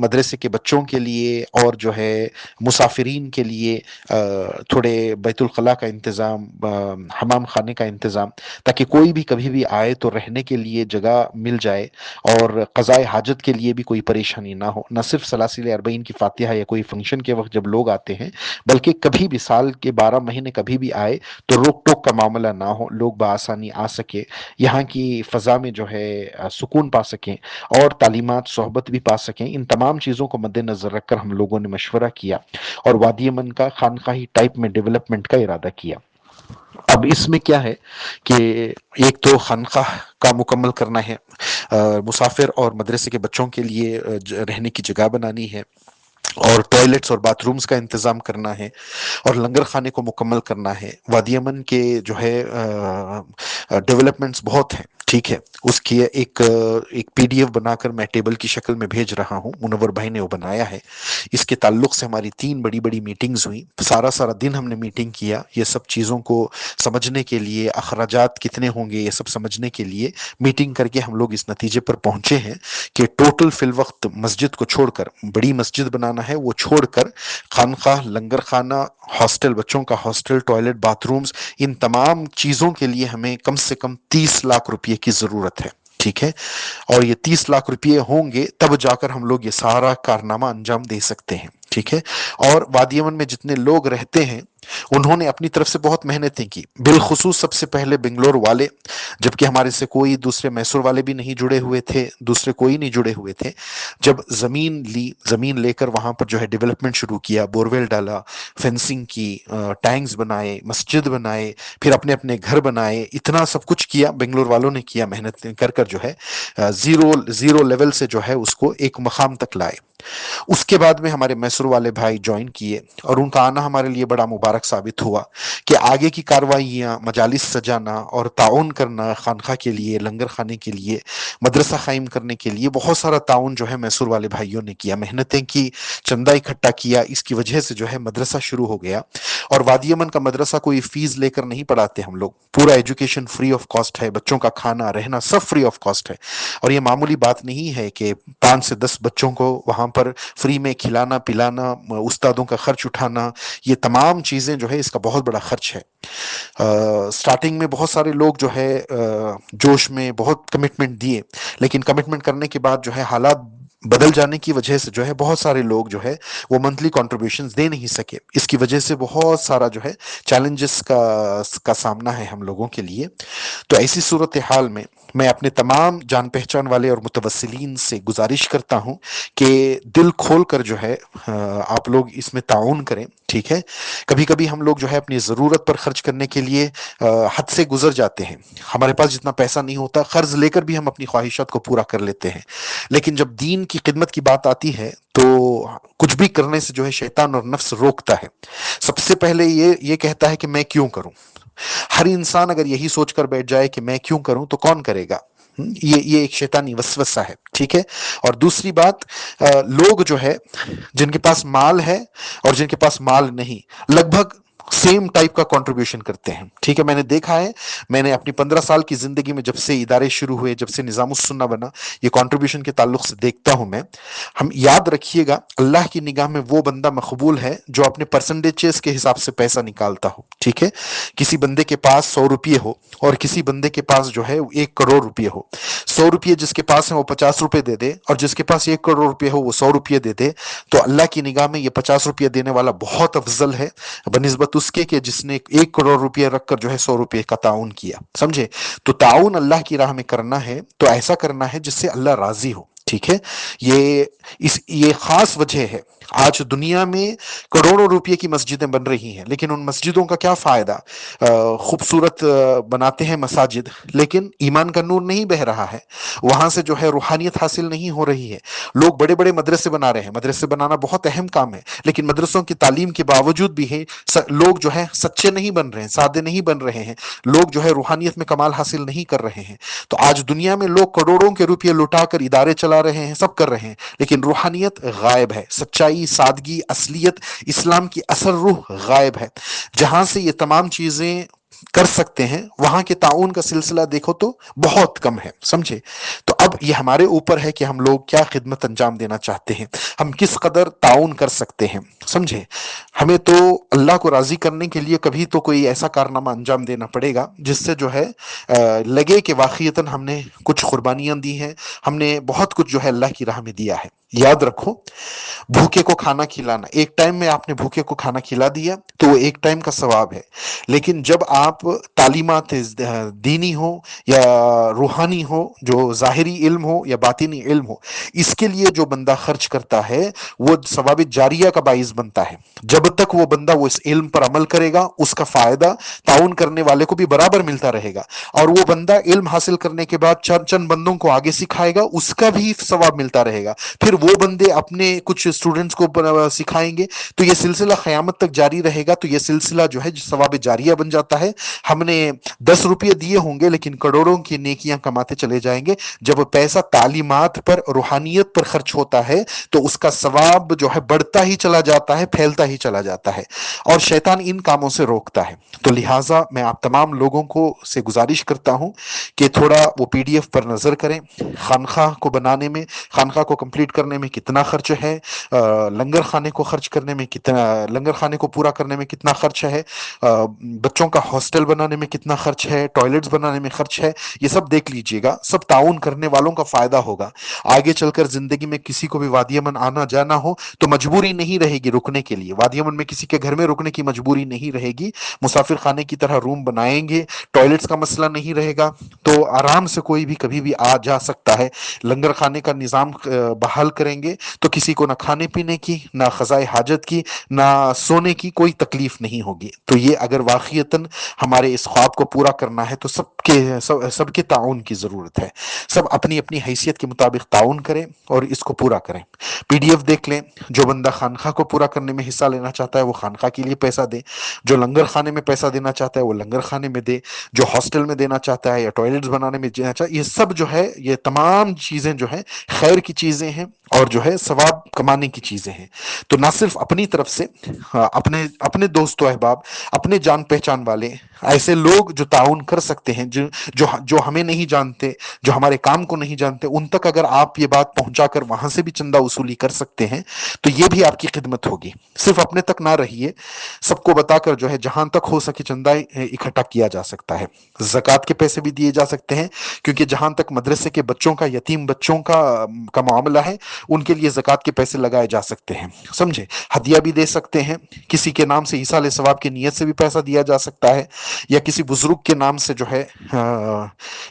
مدرسے کے بچوں کے لیے اور جو ہے مسافرین کے لیے تھوڑے بیت الخلاء کا انتظام، حمام خانے کا انتظام، تاکہ کوئی بھی کبھی بھی آئے تو رہنے کے لیے جگہ مل جائے اور قضاء حاجت کے لیے بھی کوئی پریشانی نہ ہو، نہ صرف سلاسل اربعین کی فاتحہ یا کوئی فنکشن کے وقت جب لوگ آتے ہیں، بلکہ کبھی بھی سال کے 12 مہینے کبھی بھی آئے تو روک ٹوک کا معاملہ نہ ہو، لوگ بآسانی آ سکے، یہاں کی فضا میں جو ہے سکون پا سکیں اور تعلیمات صحبت بھی پا سکیں۔ ان تمام چیزوں کو مد نظر رکھ کر ہم لوگوں نے مشورہ کیا اور وادی من کا خانقاہی ٹائپ میں ڈیولپمنٹ کا ارادہ کیا۔ اب اس میں کیا ہے کہ ایک تو خانقاہ کا مکمل کرنا ہے، مسافر اور مدرسے کے بچوں کے لیے رہنے کی جگہ بنانی ہے، اور ٹوائلٹس اور باتھ رومز کا انتظام کرنا ہے، اور لنگر خانے کو مکمل کرنا ہے۔ وادی امن کے جو ہے ڈیولپمنٹس بہت ہیں، ٹھیک ہے، اس کی ایک پی ڈی ایف بنا کر میں ٹیبل کی شکل میں بھیج رہا ہوں، منور بھائی نے وہ بنایا ہے۔ اس کے تعلق سے ہماری 3 بڑی میٹنگز ہوئیں، سارا دن ہم نے میٹنگ کیا، یہ سب چیزوں کو سمجھنے کے لیے، اخراجات کتنے ہوں گے یہ سب سمجھنے کے لیے میٹنگ کر کے ہم لوگ اس نتیجے پر پہنچے ہیں کہ ٹوٹل فی الوقت مسجد کو چھوڑ کر، بڑی مسجد بنانا ہے وہ چھوڑ کر، خانقاہ، لنگر خانہ، ہاسٹل، بچوں کا ہاسٹل، ٹوائلٹ، باتھ رومز، ان تمام چیزوں کے لیے ہمیں کم سے کم 30 لاکھ روپے کی ضرورت ہے، ٹھیک ہے، اور یہ 30 لاکھ روپے ہوں گے تب جا کر ہم لوگ یہ سارا کارنامہ انجام دے سکتے ہیں، ٹھیک ہے۔ اور وادی امن میں جتنے لوگ رہتے ہیں انہوں نے اپنی طرف سے بہت محنتیں کی، بالخصوص سب سے پہلے بنگلور والے، جبکہ ہمارے سے کوئی دوسرے میسور والے بھی نہیں جڑے ہوئے تھے، دوسرے کوئی نہیں جڑے ہوئے تھے۔ جب زمین لے کر وہاں پر جو ہے ڈیولپمنٹ شروع کیا، بورویل ڈالا، فینسنگ کی، ٹینکس بنائے، مسجد بنائے، پھر اپنے اپنے گھر بنائے، اتنا سب کچھ کیا بنگلور والوں نے، کیا محنت کر کر جو ہے زیرو لیول سے جو ہے اس کو ایک مقام تک لائے۔ اس کے بعد میں ہمارے میسر والے بھائی جوائن کیے، اور ان کا آنا ہمارے لیے بڑا مبارک ثابت ہوا کہ آگے کی کاروائیاں، مجالس سجانا اور تعاون کرنا، خانقاہ کے لیے، لنگر خانے کے لیے، مدرسہ قائم کرنے کے لیے بہت سارا تعاون جو ہے میسور والے بھائیوں نے کیا، محنتیں کی، چندہ اکٹھا کیا، اس کی وجہ سے جو ہے مدرسہ شروع ہو گیا۔ اور وادی امن کا مدرسہ کوئی فیس لے کر نہیں پڑھاتے ہم لوگ، پورا ایجوکیشن فری آف کاسٹ ہے، بچوں کا کھانا رہنا سب فری آف کاسٹ ہے، اور یہ معمولی بات نہیں ہے کہ 5 سے 10 بچوں کو وہاں پر فری میں کھلانا پلانا، استادوں کا خرچ اٹھانا، یہ تمام چیزیں جو ہے اس کا بہت بڑا خرچ ہے۔ سٹارٹنگ میں بہت سارے لوگ جو ہے جوش میں بہت کمٹمنٹ دیے، لیکن کمٹمنٹ کرنے کے بعد جو ہے حالات بدل جانے کی وجہ سے جو ہے بہت سارے لوگ جو ہے وہ منتھلی کنٹریبیوشنز دے نہیں سکے، اس کی وجہ سے بہت سارا جو ہے چیلنجز کا سامنا ہے ہم لوگوں کے لیے۔ تو ایسی صورتحال میں میں اپنے تمام جان پہچان والے اور متوسلین سے گزارش کرتا ہوں کہ دل کھول کر جو ہے آپ لوگ اس میں تعاون کریں، ٹھیک ہے۔ کبھی کبھی ہم لوگ جو ہے اپنی ضرورت پر خرچ کرنے کے لیے حد سے گزر جاتے ہیں، ہمارے پاس جتنا پیسہ نہیں ہوتا، قرض لے کر بھی ہم اپنی خواہشات کو پورا کر لیتے ہیں، لیکن جب دین کی خدمت کی بات آتی ہے تو کچھ بھی کرنے سے جو ہے شیطان اور نفس روکتا ہے۔ سب سے پہلے یہ کہتا ہے کہ میں کیوں کروں۔ ہر انسان اگر یہی سوچ کر بیٹھ جائے کہ میں کیوں کروں تو کون کرے گا، یہ ایک شیطانی وسوسہ ہے، ٹھیک ہے۔ اور دوسری بات، لوگ جو ہے جن کے پاس مال ہے اور جن کے پاس مال نہیں، لگ بھگ سیم ٹائپ کا کنٹریبیوشن کرتے ہیں، ٹھیک ہے۔ میں نے دیکھا ہے، میں نے اپنی 15 سال کی زندگی میں جب سے ادارے شروع ہوئے، جب سے نظام السنہ بنا، یہ کنٹریبیوشن کے تعلق سے دیکھتا ہوں میں۔ ہم یاد رکھیے گا، اللہ کی نگاہ میں وہ بندہ مقبول ہے جو اپنے پرسنٹیجز کے حساب سے پیسہ نکالتا ہو، ٹھیک ہے۔ کسی بندے کے پاس 100 روپے ہو اور کسی بندے کے پاس جو ہے 1 کروڑ روپے ہو، 100 روپے جس کے پاس ہے وہ 50 روپے دے دے، اور جس کے پاس 1 کروڑ روپے ہو وہ 100 روپے دے دے، تو اللہ کی نگاہ میں یہ 50 روپے دینے والا بہت افضل ہے بنسبت اس کے کہ جس نے 1 کروڑ روپے رکھ کر جو ہے 100 روپے کا تعاون کیا، سمجھے۔ تو تعاون اللہ کی راہ میں کرنا ہے تو ایسا کرنا ہے جس سے اللہ راضی ہو، ٹھیک ہے۔ یہ خاص وجہ ہے، آج دنیا میں کروڑوں روپے کی مسجدیں بن رہی ہیں، لیکن ان مسجدوں کا کیا فائدہ؟ خوبصورت بناتے ہیں مساجد، لیکن ایمان کا نور نہیں بہ رہا ہے، وہاں سے جو ہے روحانیت حاصل نہیں ہو رہی ہے۔ لوگ بڑے بڑے مدرسے بنا رہے ہیں، مدرسے بنانا بہت اہم کام ہے، لیکن مدرسوں کی تعلیم کے باوجود بھی ہے لوگ جو ہے سچے نہیں بن رہے ہیں، سادے نہیں بن رہے ہیں، لوگ جو ہے روحانیت میں کمال حاصل نہیں کر رہے ہیں۔ تو آج دنیا میں لوگ کروڑوں کے روپے لٹا کر ادارے چلا رہے ہیں، سب کر رہے ہیں، لیکن روحانیت غائب ہے، سچائی، سادگی، اصلیت، اسلام کی اصل روح غائب ہے۔ جہاں سے یہ تمام چیزیں کر سکتے ہیں وہاں کے تعاون کا سلسلہ دیکھو تو بہت کم ہے، سمجھے؟ تو اب یہ ہمارے اوپر ہے کہ ہم لوگ کیا خدمت انجام دینا چاہتے ہیں، ہم کس قدر تعاون کر سکتے ہیں، سمجھے؟ ہمیں تو اللہ کو راضی کرنے کے لیے کبھی تو کوئی ایسا کارنامہ انجام دینا پڑے گا جس سے جو ہے لگے کہ واقعتاً ہم نے کچھ قربانیاں دی ہیں، ہم نے بہت کچھ جو ہے اللہ کی راہ میں دیا ہے۔ یاد رکھو، بھوکے کو کھانا کھلانا، ایک ٹائم میں آپ نے بھوکے کو کھانا کھلا دیا تو وہ ایک ٹائم کا ثواب ہے، لیکن جب آپ تعلیمات دینی ہو یا روحانی ہو، جو ظاہری علم ہو یا باطنی علم ہو، اس کے لیے جو بندہ خرچ کرتا ہے وہ ثواب جاریہ کا باعث بنتا ہے۔ جب تک وہ بندہ وہ اس علم پر عمل کرے گا اس کا فائدہ تعاون کرنے والے کو بھی برابر ملتا رہے گا، اور وہ بندہ علم حاصل کرنے کے بعد چند چند بندوں کو آگے سکھائے گا، اس کا بھی ثواب ملتا رہے گا، پھر وہ بندے اپنے کچھ اسٹوڈنٹس کو سکھائیں گے، تو یہ سلسلہ قیامت تک جاری رہے گا۔ تو یہ سلسلہ جو ہے ثواب جاریہ بن جاتا ہے۔ ہم نے 10 روپے دیے ہوں گے لیکن کروڑوں کی نیکیاں کماتے چلے جائیں گے۔ جب پیسہ تعلیمات پر، روحانیت پر خرچ ہوتا ہے تو اس کا ثواب جو ہے بڑھتا ہی چلا جاتا ہے، پھیلتا ہی چلا جاتا ہے، اور شیطان ان کاموں سے روکتا ہے۔ تو لہٰذا میں آپ تمام لوگوں کو سے گزارش کرتا ہوں کہ تھوڑا وہ PDF پر نظر کریں، خانقاہ کو بنانے میں، خانقاہ کو کمپلیٹ کرنے میں کتنا خرچ ہے، لنگر خانے کو خرچ کرنے میں کتنا، لنگر خانے کو پورا کرنے میں کتنا خرچ ہے، بچوں کا ہاسٹل بنانے میں کتنا خرچ ہے، ٹوائلٹس بنانے میں خرچ ہے، یہ سب دیکھ لیجئے گا۔ سب تعاون کرنے والوں کا فائدہ ہوگا۔ آگے چل کر زندگی میں کسی کو بھی وادی امن آنا جانا ہو تو مجبوری نہیں رہے گی رکنے کے لیے، وادی امن میں کسی کے گھر میں رکنے کی مجبوری نہیں رہے گی، مسافر خانے کی طرح روم بنائیں گے، ٹوائلٹس کا مسئلہ نہیں رہے گا، تو آرام سے کوئی بھی کبھی بھی آ جا سکتا ہے۔ لنگر خانے کا نظام بحال کریں گے تو کسی کو نہ کھانے پینے کی، نہ قضائے حاجت کی، نہ سونے کی کوئی تکلیف نہیں ہوگی۔ تو یہ اگر واقعتاً ہمارے اس خواب کو پورا کرنا ہے تو سب کے تعاون کی ضرورت ہے۔ سب اپنی اپنی حیثیت کے مطابق تعاون کریں اور اس کو پورا کریں۔ PDF دیکھ لیں، جو بندہ خانقاہ کو پورا کرنے میں حصہ لینا چاہتا ہے وہ خانقاہ کے لیے پیسہ دے، جو لنگر خانے میں پیسہ دینا چاہتا ہے وہ لنگر خانے میں دے، جو ہاسٹل میں دینا چاہتا ہے یا ٹوائلٹس بنانے میں دینا چاہتا ہے، یہ سب جو ہے، یہ تمام چیزیں جو ہیں خیر کی چیزیں ہیں اور جو ہے ثواب کمانے کی چیزیں ہیں۔ تو نہ صرف اپنی طرف سے، اپنے اپنے دوست و احباب، اپنے جان پہچان والے ایسے لوگ جو تعاون کر سکتے ہیں، جو ہمیں نہیں جانتے، جو ہمارے کام کو نہیں جانتے، ان تک اگر آپ یہ بات پہنچا کر وہاں سے بھی چندہ وصولی کر سکتے ہیں تو یہ بھی آپ کی خدمت ہوگی۔ صرف اپنے تک نہ رہیے، سب کو بتا کر جو ہے جہاں تک ہو سکے چندہ اکٹھا کیا جا سکتا ہے۔ زکوٰۃ کے پیسے بھی دیے جا سکتے ہیں، کیونکہ جہاں تک مدرسے کے بچوں کا، یتیم بچوں کا معاملہ ہے، ان کے لیے زکوٰۃ کے پیسے لگائے جا سکتے ہیں، سمجھے؟ ہدیہ بھی دے سکتے ہیں، کسی کے نام سے ایصال ثواب کی نیت سے بھی پیسہ دیا جا سکتا ہے، یا کسی بزرگ کے نام سے جو ہے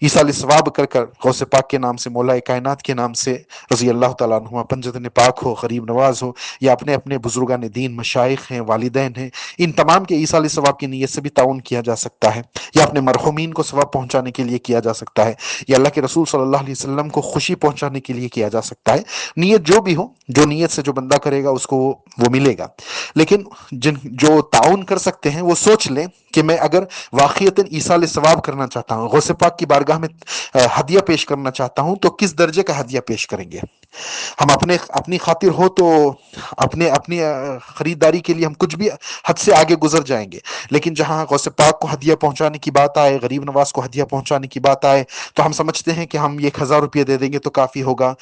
ایصال ثواب کر کر، غوث پاک کے نام سے، مولا کائنات کے نام سے رضی اللہ تعالیٰ عنہ، پنجتن پاک ہو، غریب نواز ہو، یا اپنے اپنے بزرگان دین، مشائخ ہیں، والدین ہیں، ان تمام کے ایصال ثواب کی نیت سے بھی تعاون کیا جا سکتا ہے، یا اپنے مرحومین کو ثواب پہنچانے کے لیے کیا جا سکتا ہے، یا اللہ کے رسول صلی اللہ علیہ وسلم کو خوشی پہنچانے کے لیے کیا جا سکتا ہے۔ نیت جو بھی ہو، جو نیت سے جو بندہ کرے گا اس کو وہ ملے گا۔ لیکن جو تعاون کر سکتے ہیں وہ سوچ لیں کہ میں اگر واقعتاً ایصال ثواب کرنا چاہتا ہوں، غوث پاک کی بارگاہ میں ہدیہ پیش کرنا چاہتا ہوں، تو کس درجے کا ہدیہ پیش کریں گے؟ ہم اپنی خاطر ہو تو اپنی خریداری کے لیے ہم کچھ بھی حد سے آگے گزر جائیں گے، لیکن جہاں غوث پاک کو ہدیہ پہنچانے کی بات آئے، غریب نواز کو ہدیہ پہنچانے کی بات آئے، تو ہم سمجھتے ہیں کہ ہم 1,000 روپیہ دے دیں گے تو کافی ہوگا،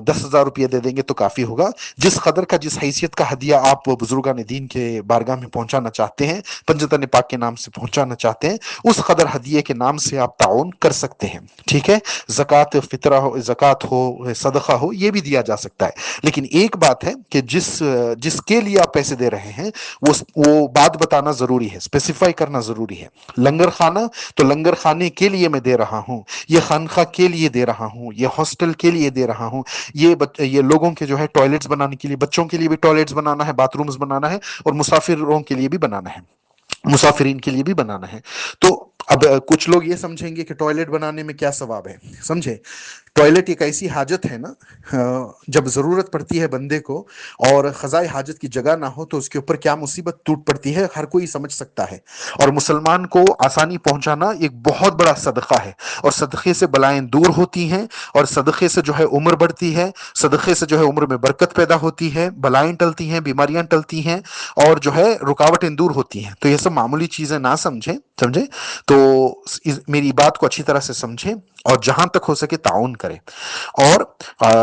10,000 روپیہ دے دیں گے تو کافی ہوگا۔ جس قدر کا، جس حیثیت کا ہدیہ آپ بزرگان دین کے بارگاہ میں پہنچانا چاہتے ہیں، پنجتن پاک کے نام سے پہنچانا چاہتے ہیں، اس قدر ہدیے کے نام سے آپ تعاون کر سکتے ہیں، ٹھیک ہے؟ زکوٰۃ فطرہ ہو، زکوٰۃ ہو، صدقہ ہو، یہ بھی دیا جا سکتا ہے، لیکن ایک بات ہے کہ جس کے لیے آپ پیسے دے رہے ہیں وہ بات بتانا ضروری ہے، اسپیسیفائی کرنا ضروری ہے۔ لنگر خانہ تو لنگر خانے کے لیے میں دے رہا ہوں، یہ خانقاہ کے لیے دے رہا ہوں، یہ ہاسٹل کے لیے دے رہا ہوں، یہ لوگوں کے جو ہے ٹوائلٹس بنانے کے لیے، بچوں کے لیے بھی ٹوائلٹس بنانا ہے، باتھ رومز بنانا ہے، اور مسافروں کے لیے بھی بنانا ہے، مسافرین کے لیے بھی بنانا ہے۔ تو اب کچھ لوگ یہ سمجھیں گے کہ ٹوائلٹ بنانے میں کیا ثواب ہے، سمجھے؟ ٹوائلٹ ایک ایسی حاجت ہے نا، جب ضرورت پڑتی ہے بندے کو اور قضائے حاجت کی جگہ نہ ہو تو اس کے اوپر کیا مصیبت ٹوٹ پڑتی ہے ہر کوئی سمجھ سکتا ہے۔ اور مسلمان کو آسانی پہنچانا ایک بہت بڑا صدقہ ہے، اور صدقے سے بلائیں دور ہوتی ہیں، اور صدقے سے جو ہے عمر بڑھتی ہے، صدقے سے جو ہے عمر میں برکت پیدا ہوتی ہے، بلائیں ٹلتی ہیں، بیماریاں ٹلتی ہیں، اور جو ہے رکاوٹیں دور ہوتی ہیں۔ تو یہ سب معمولی چیزیں نہ سمجھیں تو میری بات کو اچھی طرح سے سمجھیں، اور جہاں تک ہو سکے تعاون کریں۔ اور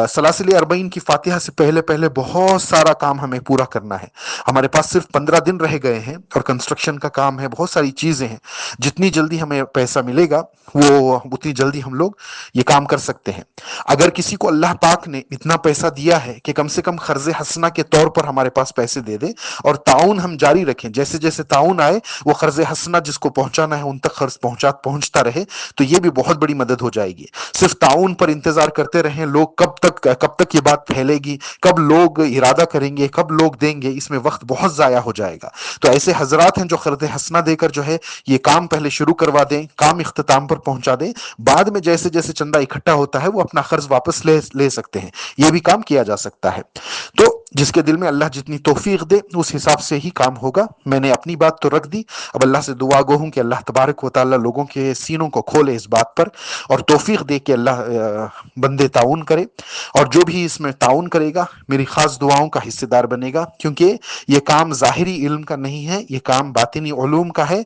سلاسل اربعین کی فاتحہ سے پہلے پہلے بہت سارا کام ہمیں پورا کرنا ہے۔ ہمارے پاس صرف 15 دن رہ گئے ہیں، اور کنسٹرکشن کا کام ہے، بہت ساری چیزیں ہیں۔ جتنی جلدی ہمیں پیسہ ملے گا وہ اتنی جلدی ہم لوگ یہ کام کر سکتے ہیں۔ اگر کسی کو اللہ پاک نے اتنا پیسہ دیا ہے کہ کم سے کم قرض حسنہ کے طور پر ہمارے پاس پیسے دے دے، اور تعاون ہم جاری رکھیں، جیسے جیسے تعاون آئے وہ قرض حسنہ جس کو پہنچانا ہے ان تک قرض پہنچتا رہے، تو یہ بھی بہت بڑی مدد ہو جائے گی۔ صرف تعاون پر انتظار کرتے رہیں، لوگ کب تک یہ بات پھیلے گی، کب لوگ ارادہ کریں گے، کب لوگ دیں گے، اس میں وقت بہت ضائع ہو جائے گا۔ تو ایسے حضرات ہیں جو قرض حسنہ دے کر جو ہے یہ کام پہلے شروع کروا دیں، کام اختتام پر پہنچا دیں، بعد میں جیسے جیسے چندہ اکٹھا ہوتا ہے وہ اپنا قرض واپس لے سکتے ہیں۔ یہ بھی کام کیا جا سکتا ہے۔ تو جس کے دل میں اللہ جتنی توفیق دے اس حساب سے ہی کام ہوگا۔ میں نے اپنی بات تو رکھ دی، اب اللہ سے دعا گو ہوں کہ اللہ تبارک و تعالی لوگوں کے سینوں کو کھولے اس بات پر، اور توفیق دے کہ اللہ بندے تعاون کرے، اور جو بھی اس میں تعاون کرے گا میری خاص دعاؤں کا حصے دار بنے گا، کیونکہ یہ کام ظاہری علم کا نہیں ہے، یہ کام باطنی علوم کا ہے،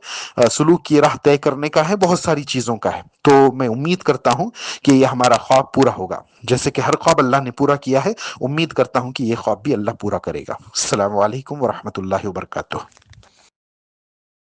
سلوک کی راہ طے کرنے کا ہے، بہت ساری چیزوں کا ہے۔ تو میں امید کرتا ہوں کہ یہ ہمارا خواب پورا ہوگا، جیسے کہ ہر خواب اللہ نے پورا کیا ہے، امید کرتا ہوں کہ یہ خواب بھی اللہ پورا کرے گا۔ السلام علیکم ورحمۃ اللہ وبرکاتہ۔